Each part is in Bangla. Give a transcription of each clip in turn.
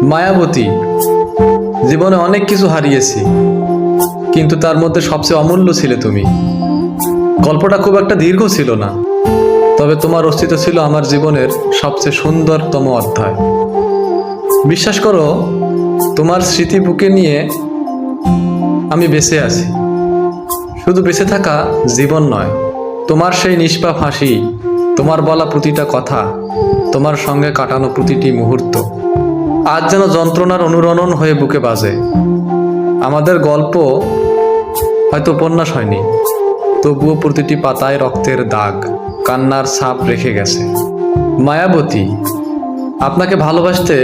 মায়াবতী, জীবনে অনেক কিছু হারিয়েছি, কিন্তু তার মধ্যে সবচেয়ে অমূল্য ছিলে তুমি। গল্পটা খুব একটা দীর্ঘ ছিল না, তবে তোমার অস্তিত্ব ছিল আমার জীবনের সবচেয়ে সুন্দরতম অধ্যায়। বিশ্বাস করো, তোমার স্মৃতি বুকে নিয়ে আমি বেঁচে আছি। শুধু বেঁচে থাকা জীবন নয়, তোমার সেই নিষ্পাপ হাসি, তোমার বলা প্রতিটা কথা, তোমার সঙ্গে কাটানো প্রতিটি মুহূর্ত আজ যেন যন্ত্রণার অনুরণন হয়ে বুকে বাজে। আমাদের গল্প হয়তো উপন্যাস হয়নি, তবুও প্রতিটি পাতায় রক্তের দাগ, কান্নার ছাপ রেখে গেছে। মায়াবতী, আপনাকে ভালোবাসতে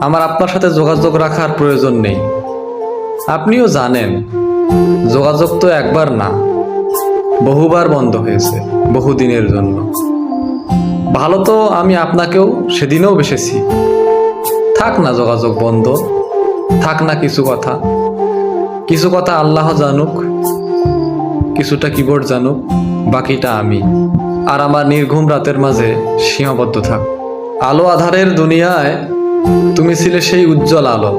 আমার আপনার সাথে যোগাযোগ রাখার প্রয়োজন নেই। আপনিও জানেন, যোগাযোগ তো একবার না, বহুবার বন্ধ হয়েছে, বহুদিনের জন্য। ভালো তো আমি আপনাকেও সেদিনও বেসেছি। থাক না যোগাযোগ বন্ধ, থাক না কিছু কথা আল্লাহ জানুক, কিছুটা কিবোর্ড জানুক, বাকিটা আমি আর আমার নির্ঘুম রাতের মাঝে সীমাবদ্ধ থাক। আলো আধারের দুনিয়ায় তুমি ছিলে সেই উজ্জ্বল আলো,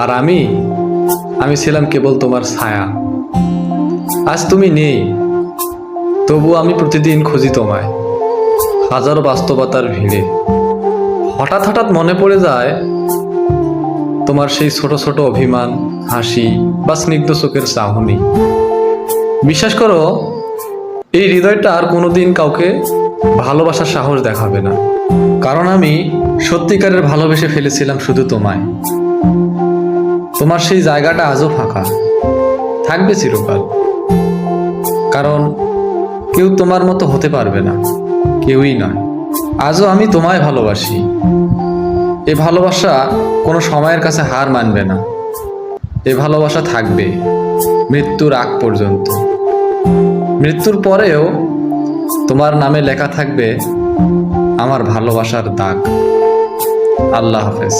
আর আমি ছিলাম কেবল তোমার ছায়া। আজ তুমি নেই, তবু আমি প্রতিদিন খুঁজি তোমায়, হাজারো বাস্তবতার ভিড়ে। হঠাৎ মনে পড়ে যায় তোমার সেই ছোট ছোট অভিমান, হাসি বা স্নিগ্ধ চোখের চাহনি। বিশ্বাস করো, এই হৃদয়টা আর কোনোদিন কাউকে ভালোবাসার সাহস দেখাবে না, কারণ আমি সত্যিকারের ভালোবেসে ফেলেছিলাম শুধু তোমায়। তোমার সেই জায়গাটা আজও ফাঁকা, থাকবে চিরকাল, কারণ কেউ তোমার মতো হতে পারবে না, কেউই নয়। আজও আমি তোমায় ভালোবাসি। এ ভালোবাসা কোনো সময়ের কাছে হার মানবে না। এ ভালোবাসা থাকবে মৃত্যুর আগ পর্যন্ত। মৃত্যুর পরেও তোমার নামে লেখা থাকবে আমার ভালোবাসার দাগ। আল্লাহ হাফেজ।